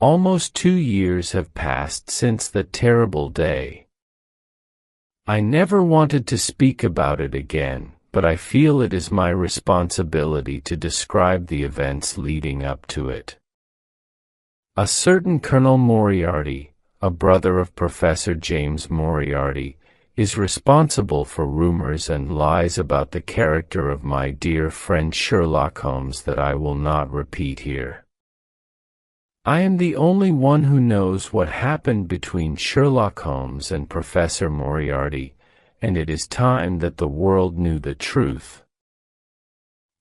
Almost 2 years have passed since that terrible day. I never wanted to speak about it again, but I feel it is my responsibility to describe the events leading up to it. A certain Colonel Moriarty, a brother of Professor James Moriarty, is responsible for rumors and lies about the character of my dear friend Sherlock Holmes that I will not repeat here. I am the only one who knows what happened between Sherlock Holmes and Professor Moriarty, and it is time that the world knew the truth.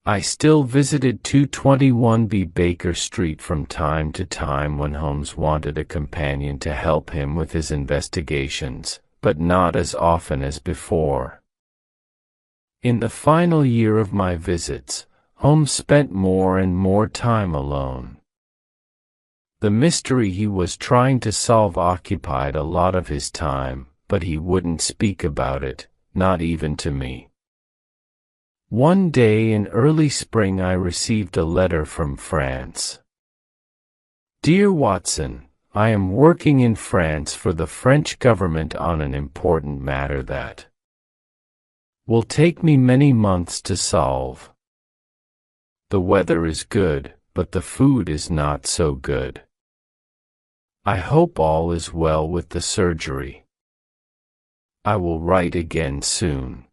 I still visited 221B Baker Street from time to time when Holmes wanted a companion to help him with his investigations, but not as often as before. In the final year of my visits, Holmes spent more and more time alone. The mystery he was trying to solve occupied a lot of his time, but he wouldn't speak about it, not even to me. One day in early spring I received a letter from France. Dear Watson, I am working in France for the French government on an important matter that will take me many months to solve. The weather is good, but the food is not so good. I hope all is well with the surgery. I will write again soon.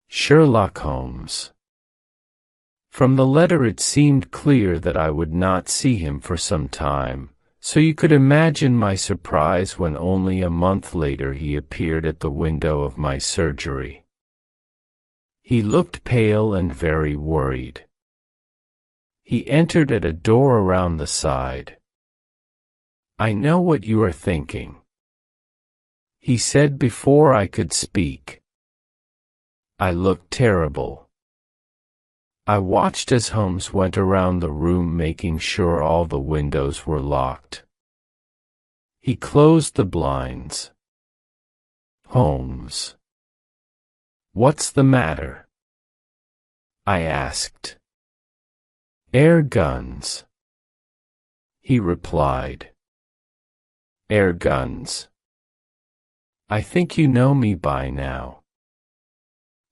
Sherlock Holmes. From the letter it seemed clear that I would not see him for some time, so you could imagine my surprise when only a month later he appeared at the window of my surgery. He looked pale and very worried. He entered at a door around the side. I know what you are thinking, he said before I could speak. I looked terrible. I watched as Holmes went around the room making sure all the windows were locked. He closed the blinds. Holmes. What's the matter? I asked. Air guns. He replied. Air guns. I think you know me by now.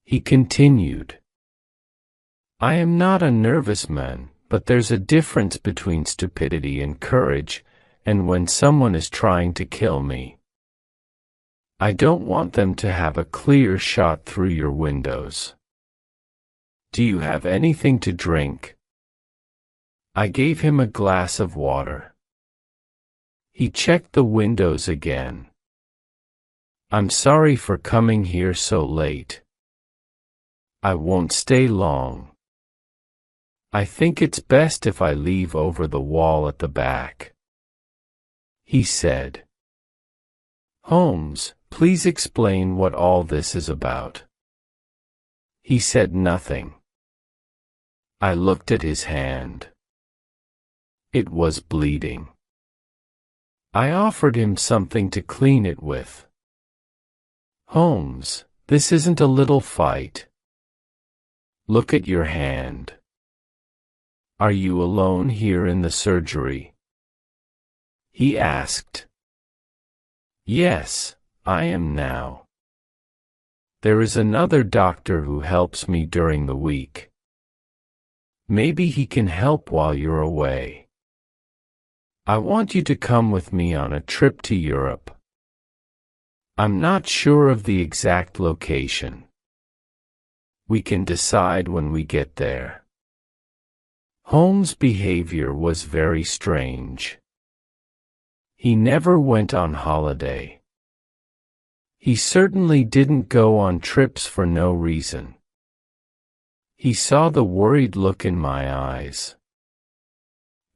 He continued. I am not a nervous man, but there's a difference between stupidity and courage, and when someone is trying to kill me, I don't want them to have a clear shot through your windows. Do you have anything to drink? I gave him a glass of water. He checked the windows again. I'm sorry for coming here so late. I won't stay long. I think it's best if I leave over the wall at the back. He said. Holmes, please explain what all this is about. He said nothing. I looked at his hand. It was bleeding. I offered him something to clean it with. Holmes, this isn't a little fight. Look at your hand. Are you alone here in the surgery? He asked. Yes, I am now. There is another doctor who helps me during the week. Maybe he can help while you're away. I want you to come with me on a trip to Europe. I'm not sure of the exact location. We can decide when we get there. Holmes' behavior was very strange. He never went on holiday. He certainly didn't go on trips for no reason. He saw the worried look in my eyes.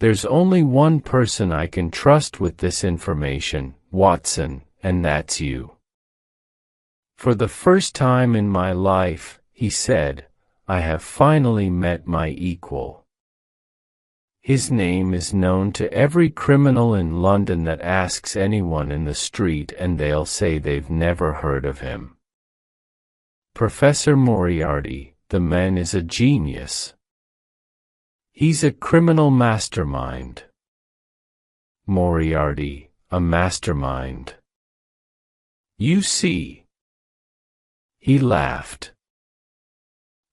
There's only one person I can trust with this information, Watson, and that's you. For the first time in my life, he said, I have finally met my equal. His name is known to every criminal in London that asks anyone in the street and they'll say they've never heard of him. Professor Moriarty, the man is a genius. He's a criminal mastermind. Moriarty, a mastermind. You see. He laughed.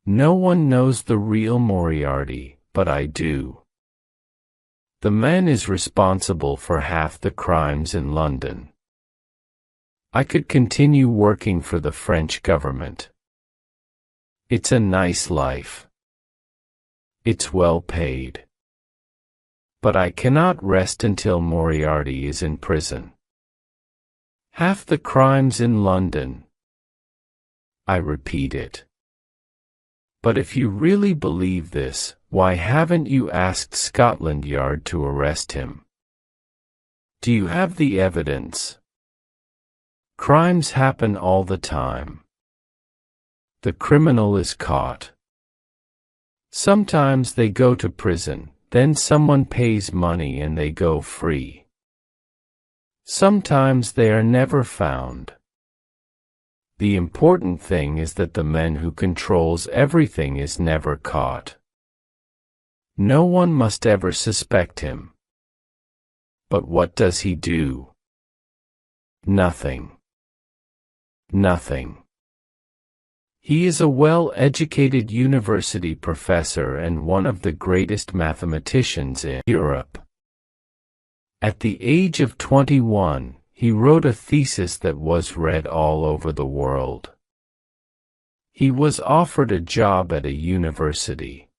No one knows the real Moriarty, but I do. The man is responsible for half the crimes in London. I could continue working for the French government. It's a nice life. It's well paid. But I cannot rest until Moriarty is in prison. Half the crimes in London. I repeat it. But if you really believe this, why haven't you asked Scotland Yard to arrest him? Do you have the evidence? Crimes happen all the time. The criminal is caught. Sometimes they go to prison, then someone pays money and they go free. Sometimes they are never found. The important thing is that the man who controls everything is never caught. No one must ever suspect him. But what does he do? Nothing. Nothing. He is a well-educated university professor and one of the greatest mathematicians in Europe. At the age of 21, he wrote a thesis that was read all over the world. He was offered a job at a university.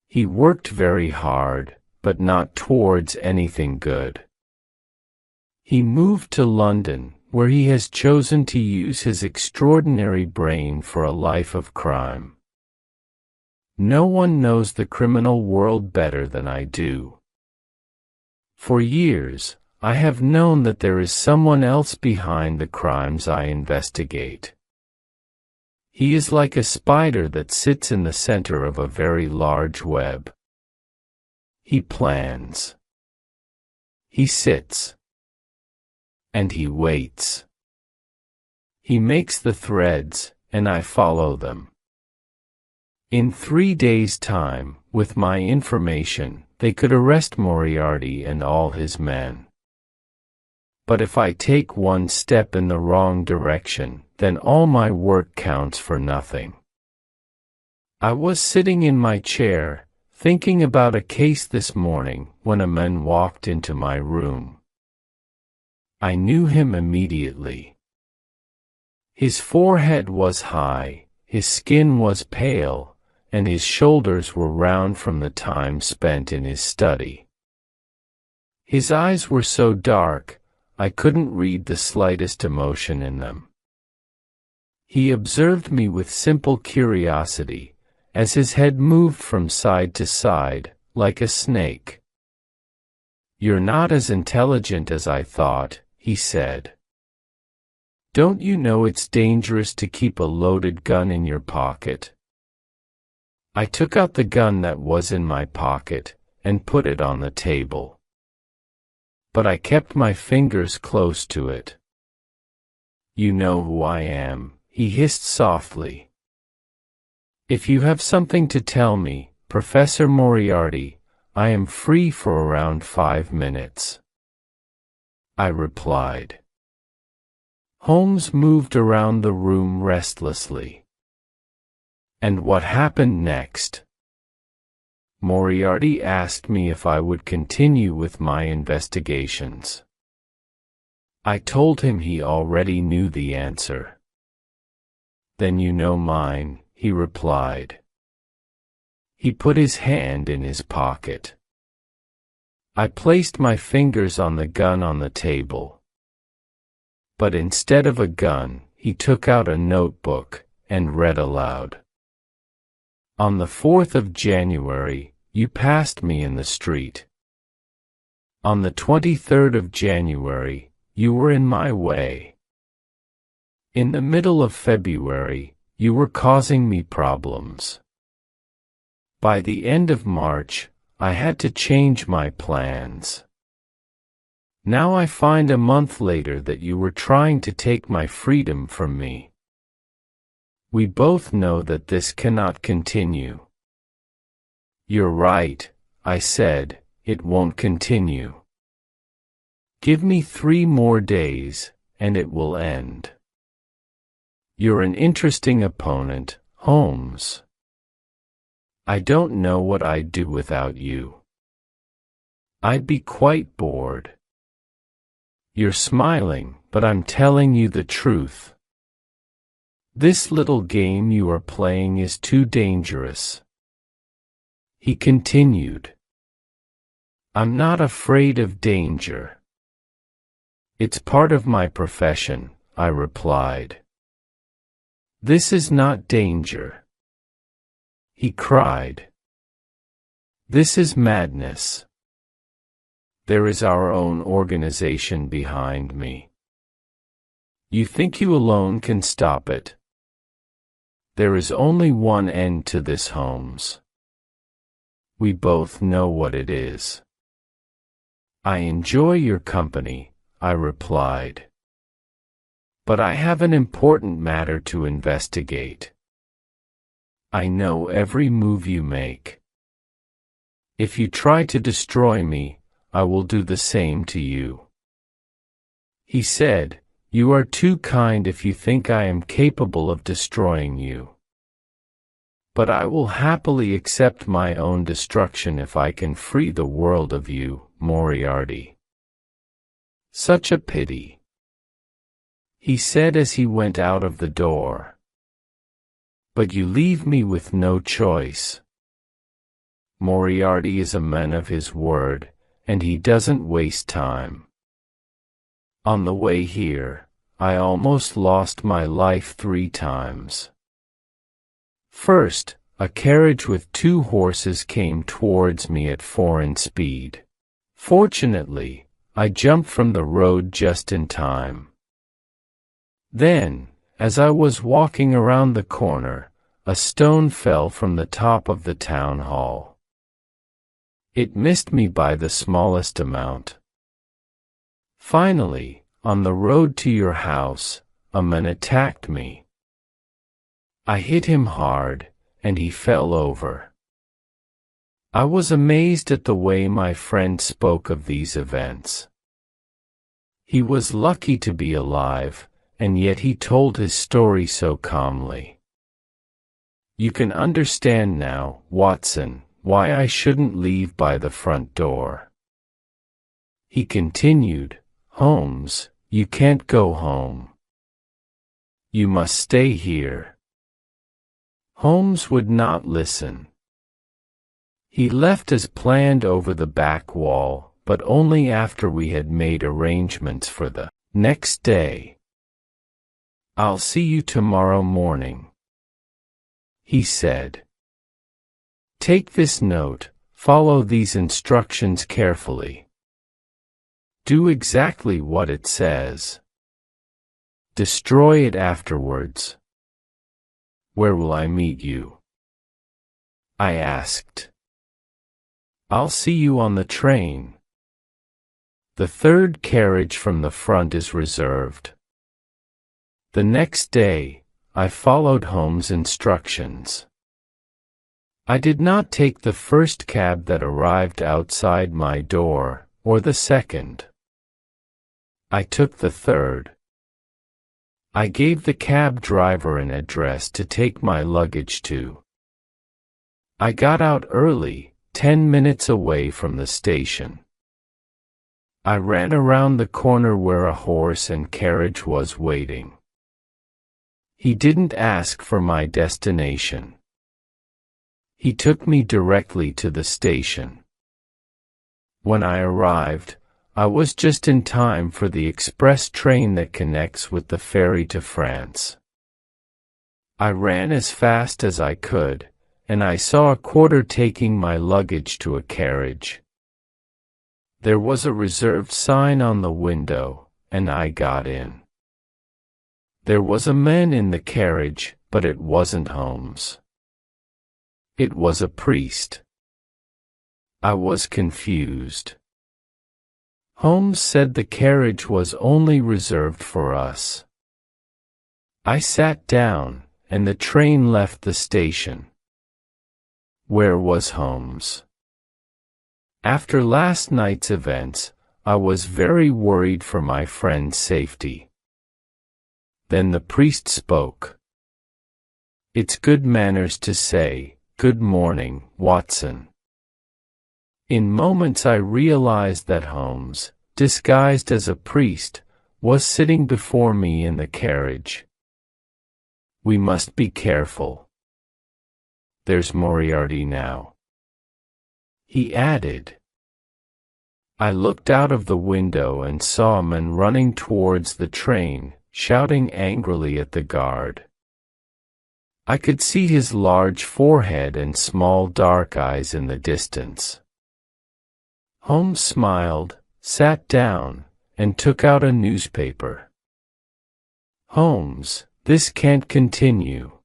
He worked very hard, but not towards anything good. He moved to London, where he has chosen to use his extraordinary brain for a life of crime. No one knows the criminal world better than I do. For years, I have known that there is someone else behind the crimes I investigate. He is like a spider that sits in the center of a very large web. He plans. He sits. And he waits. He makes the threads, and I follow them. In 3 days' time, with my information, they could arrest Moriarty and all his men. But if I take one step in the wrong direction, then all my work counts for nothing. I was sitting in my chair, thinking about a case this morning, when a man walked into my room. I knew him immediately. His forehead was high, his skin was pale, and his shoulders were round from the time spent in his study. His eyes were so dark, I couldn't read the slightest emotion in them. He observed me with simple curiosity, as his head moved from side to side, like a snake. "You're not as intelligent as I thought," he said. "Don't you know it's dangerous to keep a loaded gun in your pocket?" I took out the gun that was in my pocket, and put it on the table. But I kept my fingers close to it. "You know who I am," he hissed softly. "If you have something to tell me, Professor Moriarty, I am free for around 5 minutes." I replied. Holmes moved around the room restlessly. "And what happened next?" Moriarty asked me if I would continue with my investigations. I told him he already knew the answer. "Then you know mine," he replied. He put his hand in his pocket. I placed my fingers on the gun on the table. But instead of a gun, he took out a notebook and read aloud. "On the 4th of January, you passed me in the street. On the 23rd of January, you were in my way. In the middle of February, you were causing me problems. By the end of March, I had to change my plans. Now I find a month later that you were trying to take my freedom from me. We both know that this cannot continue." "You're right," I said, "it won't continue. Give me 3 more days, and it will end. You're an interesting opponent, Holmes. I don't know what I'd do without you. I'd be quite bored. You're smiling, but I'm telling you the truth. This little game you are playing is too dangerous. He continued. I'm not afraid of danger. It's part of my profession, I replied. This is not danger. He cried. This is madness. There is our own organization behind me. You think you alone can stop it? There is only one end to this, Holmes. We both know what it is. I enjoy your company, I replied. But I have an important matter to investigate. I know every move you make. If you try to destroy me, I will do the same to you. He said, You are too kind if you think I am capable of destroying you. But I will happily accept my own destruction if I can free the world of you, Moriarty. Such a pity, he said as he went out of the door. But you leave me with no choice. Moriarty is a man of his word, and he doesn't waste time. On the way here, I almost lost my life 3 times. First, a carriage with 2 horses came towards me at foreign speed. Fortunately, I jumped from the road just in time. Then, as I was walking around the corner, a stone fell from the top of the town hall. It missed me by the smallest amount. Finally, on the road to your house, a man attacked me. I hit him hard, and he fell over. I was amazed at the way my friend spoke of these events. He was lucky to be alive, and yet he told his story so calmly. You can understand now, Watson, why I shouldn't leave by the front door. He continued, Holmes, you can't go home. You must stay here. Holmes would not listen. He left as planned over the back wall, but only after we had made arrangements for the next day. I'll see you tomorrow morning, he said. Take this note, follow these instructions carefully. Do exactly what it says. Destroy it afterwards. Where will I meet you? I asked. I'll see you on the train. The 3rd carriage from the front is reserved. The next day, I followed Holmes' instructions. I did not take the first cab that arrived outside my door, or the second. I took the 3rd. I gave the cab driver an address to take my luggage to. I got out early, 10 minutes away from the station. I ran around the corner where a horse and carriage was waiting. He didn't ask for my destination. He took me directly to the station. When I arrived, I was just in time for the express train that connects with the ferry to France. I ran as fast as I could, and I saw a porter taking my luggage to a carriage. There was a reserved sign on the window, and I got in. There was a man in the carriage, but it wasn't Holmes. It was a priest. I was confused. Holmes said the carriage was only reserved for us. I sat down, and the train left the station. Where was Holmes? After last night's events, I was very worried for my friend's safety. Then the priest spoke. "It's good manners to say, 'Good morning, Watson.'" In moments I realized that Holmes, disguised as a priest, was sitting before me in the carriage. "We must be careful. There's Moriarty now," he added. I looked out of the window and saw a man running towards the train, shouting angrily at the guard. I could see his large forehead and small dark eyes in the distance. Holmes smiled, sat down, and took out a newspaper. "Holmes, this can't continue.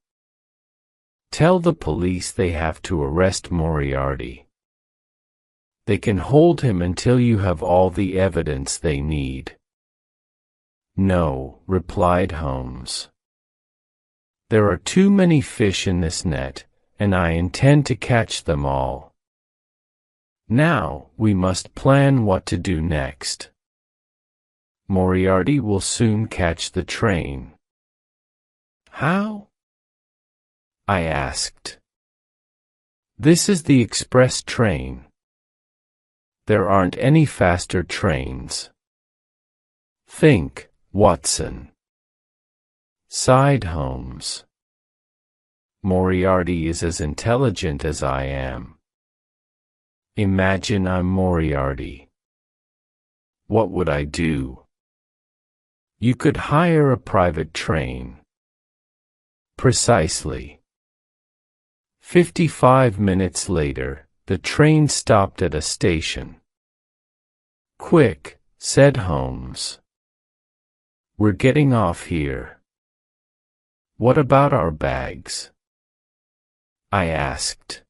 Tell the police they have to arrest Moriarty. They can hold him until you have all the evidence they need." "No," replied Holmes. "There are too many fish in this net, and I intend to catch them all. Now, we must plan what to do next. Moriarty will soon catch the train." "How?" I asked. "This is the express train. There aren't any faster trains. Think, Watson," sighed Holmes. "Moriarty is as intelligent as I am. Imagine I'm Moriarty. What would I do? You could hire a private train." "Precisely." 55 minutes later, the train stopped at a station. "Quick," said Holmes. "We're getting off here." "What about our bags?" I asked.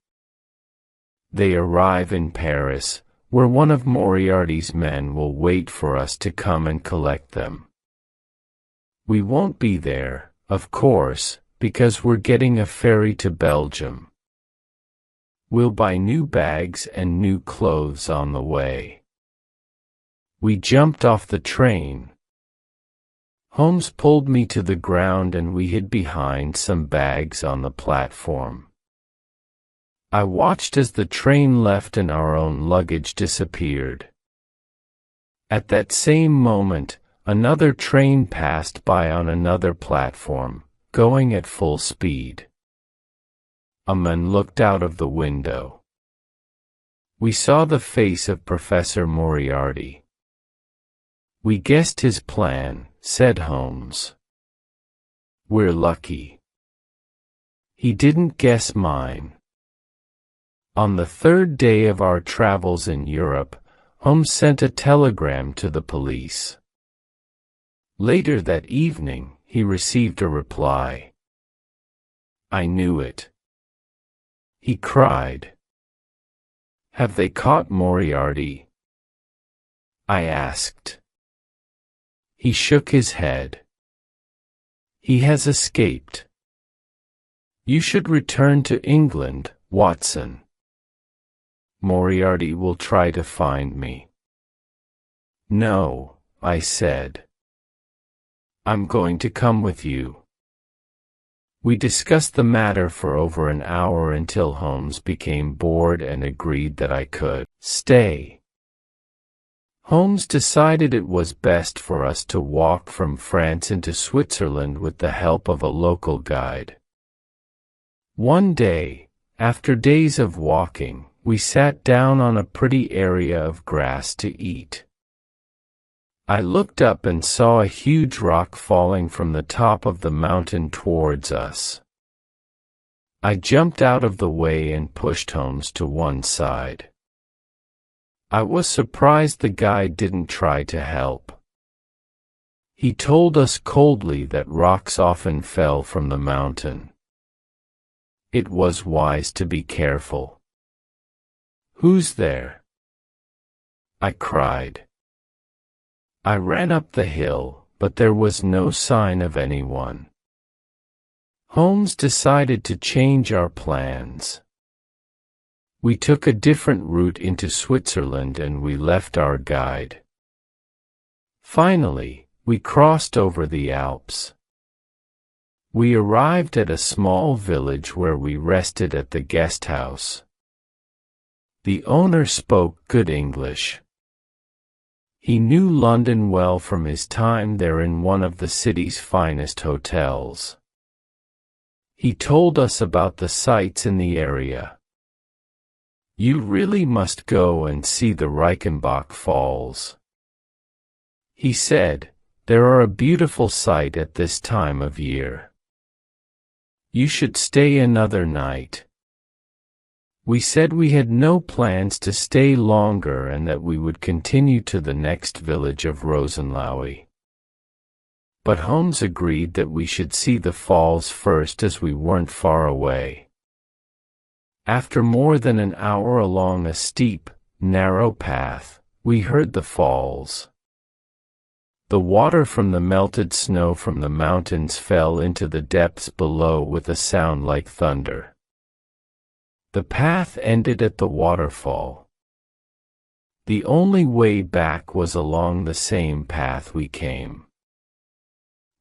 "They arrive in Paris, where one of Moriarty's men will wait for us to come and collect them. We won't be there, of course, because we're getting a ferry to Belgium. We'll buy new bags and new clothes on the way." We jumped off the train. Holmes pulled me to the ground and we hid behind some bags on the platform. I watched as the train left and our own luggage disappeared. At that same moment, another train passed by on another platform, going at full speed. A man looked out of the window. We saw the face of Professor Moriarty. "We guessed his plan," said Holmes. "We're lucky. He didn't guess mine." On the third day of our travels in Europe, Holmes sent a telegram to the police. Later that evening, he received a reply. "I knew it," he cried. "Have they caught Moriarty?" I asked. He shook his head. "He has escaped. You should return to England, Watson. Moriarty will try to find me." "No," I said. "I'm going to come with you." We discussed the matter for over an hour until Holmes became bored and agreed that I could stay. Holmes decided it was best for us to walk from France into Switzerland with the help of a local guide. One day, after days of walking, we sat down on a pretty area of grass to eat. I looked up and saw a huge rock falling from the top of the mountain towards us. I jumped out of the way and pushed Holmes to one side. I was surprised the guide didn't try to help. He told us coldly that rocks often fell from the mountain. It was wise to be careful. "Who's there?" I cried. I ran up the hill, but there was no sign of anyone. Holmes decided to change our plans. We took a different route into Switzerland and we left our guide. Finally, we crossed over the Alps. We arrived at a small village where we rested at the guest house. The owner spoke good English. He knew London well from his time there in one of the city's finest hotels. He told us about the sights in the area. "You really must go and see the Reichenbach Falls," he said. "They are a beautiful sight at this time of year. You should stay another night." We said we had no plans to stay longer and that we would continue to the next village of Rosenlaui. But Holmes agreed that we should see the falls first as we weren't far away. After more than an hour along a steep, narrow path, we heard the falls. The water from the melted snow from the mountains fell into the depths below with a sound like thunder. The path ended at the waterfall. The only way back was along the same path we came.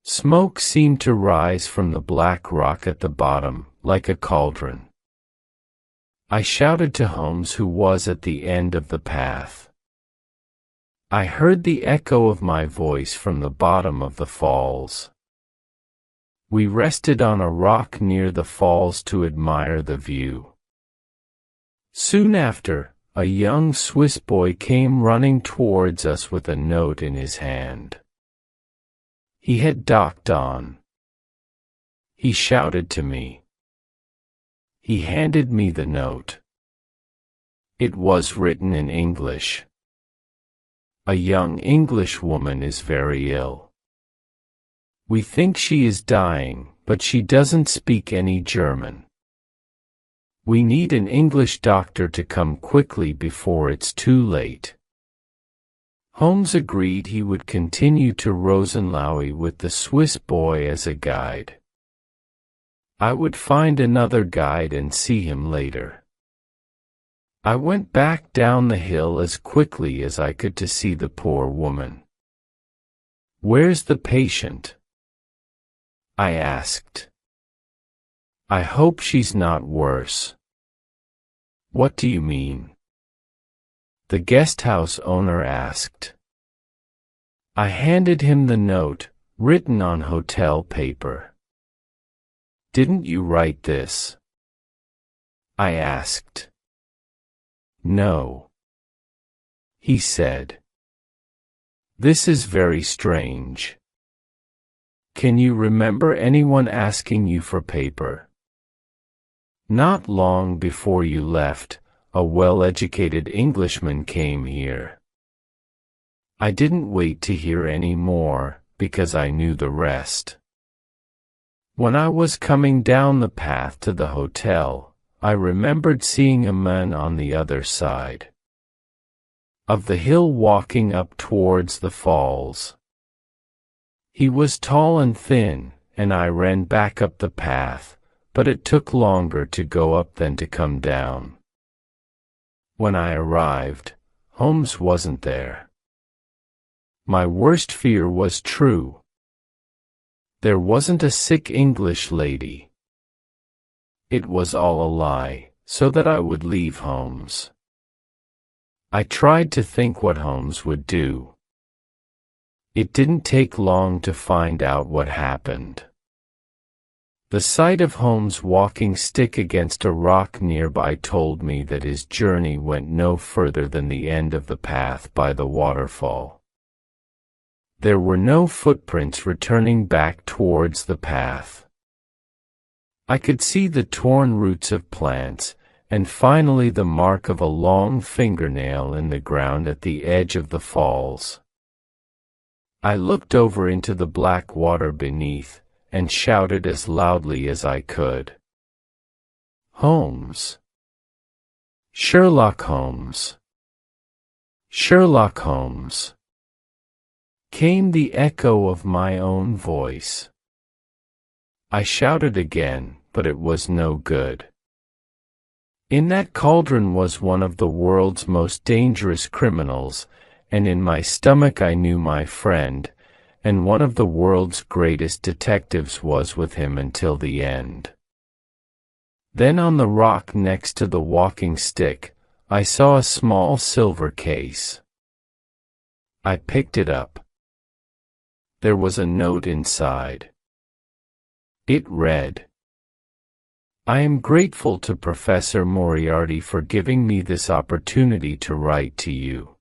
Smoke seemed to rise from the black rock at the bottom, like a cauldron. I shouted to Holmes, who was at the end of the path. I heard the echo of my voice from the bottom of the falls. We rested on a rock near the falls to admire the view. Soon after, a young Swiss boy came running towards us with a note in his hand. He had docked on. He shouted to me. He handed me the note. It was written in English. "A young English woman is very ill. We think she is dying, but she doesn't speak any German. We need an English doctor to come quickly before it's too late." Holmes agreed he would continue to Rosenlaui with the Swiss boy as a guide. I would find another guide and see him later. I went back down the hill as quickly as I could to see the poor woman. "Where's the patient?" I asked. "I hope she's not worse." "What do you mean?" the guest house owner asked. I handed him the note, written on hotel paper. "Didn't you write this?" I asked. "No," he said. "This is very strange. Can you remember anyone asking you for paper?" "Not long before you left, a well-educated Englishman came here. I didn't wait to hear any more, because I knew the rest. When I was coming down the path to the hotel, I remembered seeing a man on the other side of the hill walking up towards the falls. He was tall and thin, and I ran back up the path, but it took longer to go up than to come down. When I arrived, Holmes wasn't there. My worst fear was true. There wasn't a sick English lady. It was all a lie, so that I would leave Holmes. I tried to think what Holmes would do. It didn't take long to find out what happened. The sight of Holmes' walking stick against a rock nearby told me that his journey went no further than the end of the path by the waterfall. There were no footprints returning back towards the path. I could see the torn roots of plants, and finally the mark of a long fingernail in the ground at the edge of the falls. I looked over into the black water beneath, and shouted as loudly as I could. "Holmes! Sherlock Holmes! Sherlock Holmes!" came the echo of my own voice. I shouted again, but it was no good. In that cauldron was one of the world's most dangerous criminals, and in my stomach I knew my friend, and one of the world's greatest detectives was with him until the end. Then on the rock next to the walking stick, I saw a small silver case. I picked it up. There was a note inside. It read, "I am grateful to Professor Moriarty for giving me this opportunity to write to you.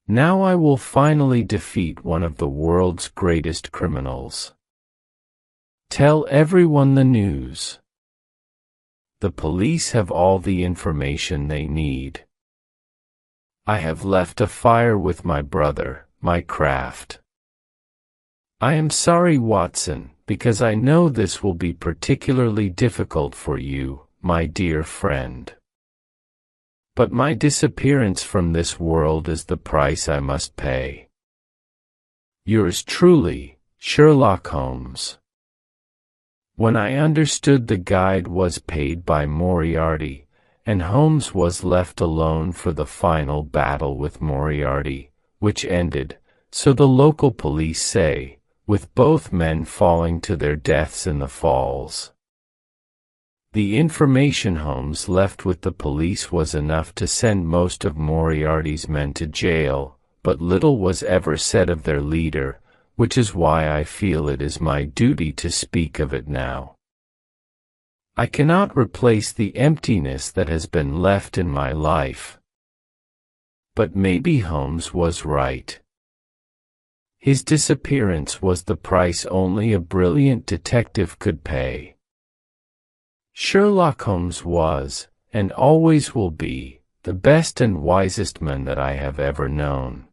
Now I will finally defeat one of the world's greatest criminals. Tell everyone the news. The police have all the information they need. I have left a fire with my brother, my craft. I am sorry, Watson, because I know this will be particularly difficult for you, my dear friend. But my disappearance from this world is the price I must pay. Yours truly, Sherlock Holmes." When I understood the guide was paid by Moriarty, and Holmes was left alone for the final battle with Moriarty, which ended, so the local police say, with both men falling to their deaths in the falls. The information Holmes left with the police was enough to send most of Moriarty's men to jail, but little was ever said of their leader, which is why I feel it is my duty to speak of it now. I cannot replace the emptiness that has been left in my life. But maybe Holmes was right. His disappearance was the price only a brilliant detective could pay. Sherlock Holmes was, and always will be, the best and wisest man that I have ever known.